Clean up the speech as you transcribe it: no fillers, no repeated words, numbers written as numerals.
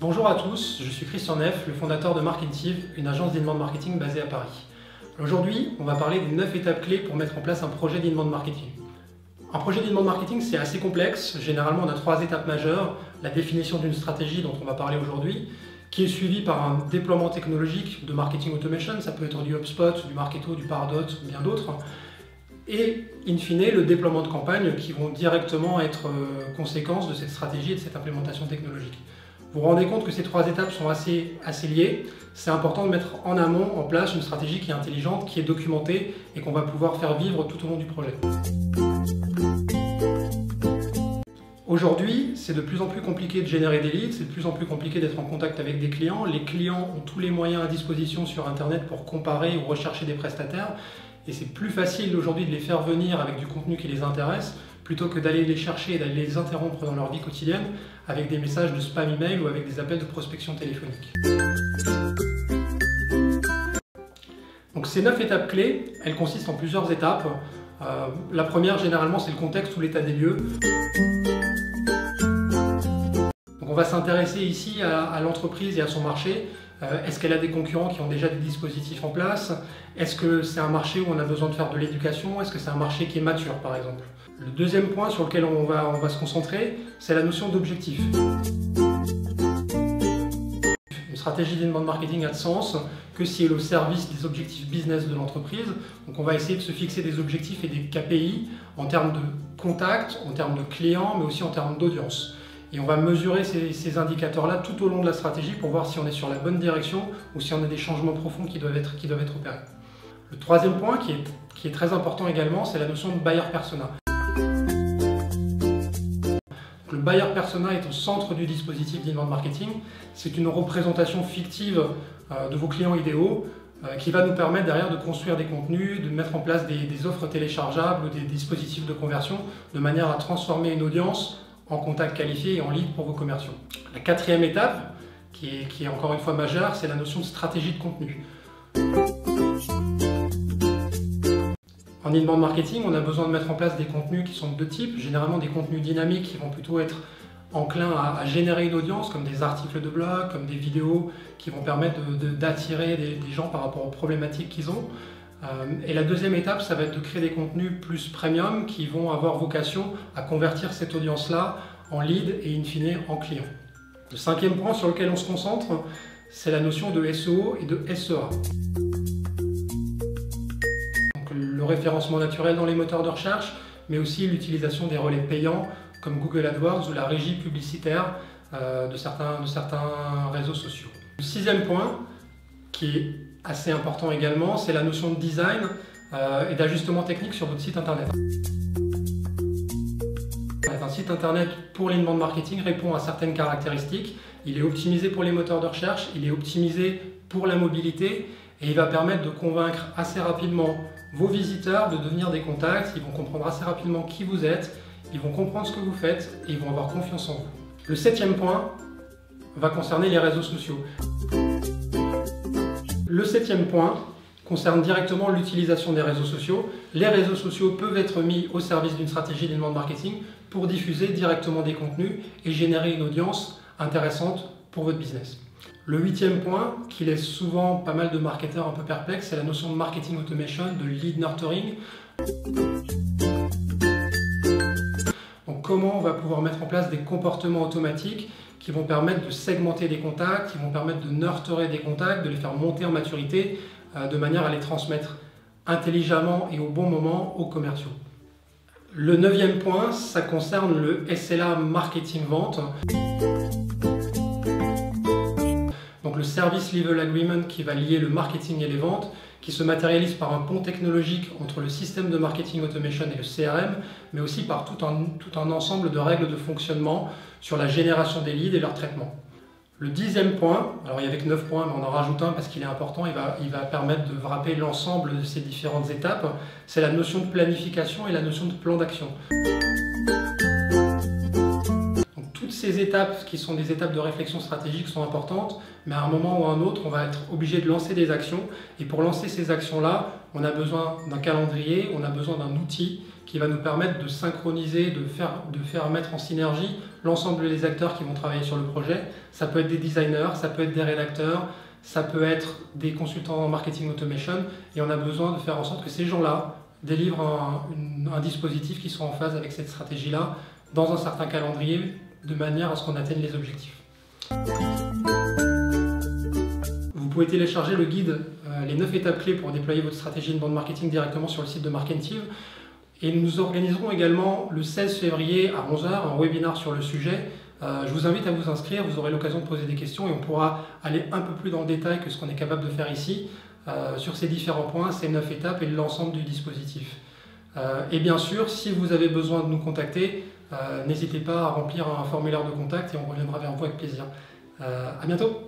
Bonjour à tous, je suis Christian Neff, le fondateur de Marketive, une agence d'inbound marketing basée à Paris. Aujourd'hui, on va parler des 9 étapes clés pour mettre en place un projet d'inbound marketing. Un projet d'inbound marketing, c'est assez complexe. Généralement, on a 3 étapes majeures. La définition d'une stratégie dont on va parler aujourd'hui, qui est suivie par un déploiement technologique de marketing automation. Ça peut être du HubSpot, du Marketo, du Pardot, ou bien d'autres. Et, in fine, le déploiement de campagnes qui vont directement être conséquences de cette stratégie et de cette implémentation technologique. Vous vous rendez compte que ces 3 étapes sont assez liées. C'est important de mettre en amont en place une stratégie qui est intelligente, qui est documentée et qu'on va pouvoir faire vivre tout au long du projet. Aujourd'hui, c'est de plus en plus compliqué de générer des leads, c'est de plus en plus compliqué d'être en contact avec des clients. Les clients ont tous les moyens à disposition sur Internet pour comparer ou rechercher des prestataires. Et c'est plus facile aujourd'hui de les faire venir avec du contenu qui les intéresse, plutôt que d'aller les chercher et d'aller les interrompre dans leur vie quotidienne avec des messages de spam email ou avec des appels de prospection téléphonique. Donc ces 9 étapes clés, elles consistent en plusieurs étapes. La première, généralement, c'est le contexte ou l'état des lieux. Donc on va s'intéresser ici à l'entreprise et à son marché. Est-ce qu'elle a des concurrents qui ont déjà des dispositifs en place? Est-ce que c'est un marché où on a besoin de faire de l'éducation? Est-ce que c'est un marché qui est mature, par exemple? Le deuxième point sur lequel on va se concentrer, c'est la notion d'objectif. Une stratégie d'inbound marketing a de sens que si elle est au service des objectifs business de l'entreprise. Donc on va essayer de se fixer des objectifs et des KPI en termes de contacts, en termes de clients, mais aussi en termes d'audience. Et on va mesurer ces indicateurs-là tout au long de la stratégie pour voir si on est sur la bonne direction ou si on a des changements profonds qui doivent être opérés. Le troisième point, qui est très important également, c'est la notion de buyer persona. Le buyer persona est au centre du dispositif d'inbound marketing. C'est une représentation fictive de vos clients idéaux qui va nous permettre derrière de construire des contenus, de mettre en place des offres téléchargeables ou des dispositifs de conversion de manière à transformer une audience en contact qualifié et en lead pour vos commerciaux. La quatrième étape, qui est encore une fois majeure, c'est la notion de stratégie de contenu. En inbound marketing, on a besoin de mettre en place des contenus qui sont de 2 types, généralement des contenus dynamiques qui vont plutôt être enclins à générer une audience, comme des articles de blog, comme des vidéos qui vont permettre d'attirer des gens par rapport aux problématiques qu'ils ont. Et la deuxième étape, ça va être de créer des contenus plus premium qui vont avoir vocation à convertir cette audience-là en lead et in fine en client. Le cinquième point sur lequel on se concentre, c'est la notion de SEO et de SEA. Donc, le référencement naturel dans les moteurs de recherche, mais aussi l'utilisation des relais payants comme Google AdWords ou la régie publicitaire de certains réseaux sociaux. Le sixième point, qui est assez important également, c'est la notion de design et d'ajustement technique sur votre site internet. Un site internet pour l'inbound marketing répond à certaines caractéristiques. Il est optimisé pour les moteurs de recherche, il est optimisé pour la mobilité et il va permettre de convaincre assez rapidement vos visiteurs de devenir des contacts. Ils vont comprendre assez rapidement qui vous êtes, ils vont comprendre ce que vous faites et ils vont avoir confiance en vous. Le septième point va concerner les réseaux sociaux. Le septième point concerne directement l'utilisation des réseaux sociaux. Les réseaux sociaux peuvent être mis au service d'une stratégie d'inbound marketing pour diffuser directement des contenus et générer une audience intéressante pour votre business. Le huitième point, qui laisse souvent pas mal de marketeurs un peu perplexes, c'est la notion de marketing automation, de lead nurturing. Donc comment on va pouvoir mettre en place des comportements automatiques qui vont permettre de segmenter des contacts, qui vont permettre de nurturer des contacts, de les faire monter en maturité, de manière à les transmettre intelligemment et au bon moment aux commerciaux. Le neuvième point, ça concerne le SLA marketing vente. Donc le Service Level Agreement qui va lier le marketing et les ventes, qui se matérialise par un pont technologique entre le système de marketing automation et le CRM, mais aussi par tout un ensemble de règles de fonctionnement sur la génération des leads et leur traitement. Le dixième point, alors il n'y avait que 9 points, mais on en rajoute un parce qu'il est important, il va permettre de rappeler l'ensemble de ces différentes étapes, c'est la notion de planification et la notion de plan d'action. Toutes ces étapes qui sont des étapes de réflexion stratégique sont importantes, mais à un moment ou à un autre, on va être obligé de lancer des actions. Et pour lancer ces actions-là, on a besoin d'un calendrier, on a besoin d'un outil qui va nous permettre de synchroniser, de faire mettre en synergie l'ensemble des acteurs qui vont travailler sur le projet. Ça peut être des designers, ça peut être des rédacteurs, ça peut être des consultants en marketing automation, et on a besoin de faire en sorte que ces gens-là délivrent un dispositif qui soit en phase avec cette stratégie-là, dans un certain calendrier, de manière à ce qu'on atteigne les objectifs. Vous pouvez télécharger le guide les 9 étapes clés pour déployer votre stratégie inbound marketing directement sur le site de Markentive. Et nous organiserons également le 16 février à 11 h un webinar sur le sujet. Je vous invite à vous inscrire, vous aurez l'occasion de poser des questions et on pourra aller un peu plus dans le détail que ce qu'on est capable de faire ici sur ces différents points, ces 9 étapes et l'ensemble du dispositif. Et bien sûr, si vous avez besoin de nous contacter, n'hésitez pas à remplir un formulaire de contact et on reviendra vers vous avec plaisir. À bientôt!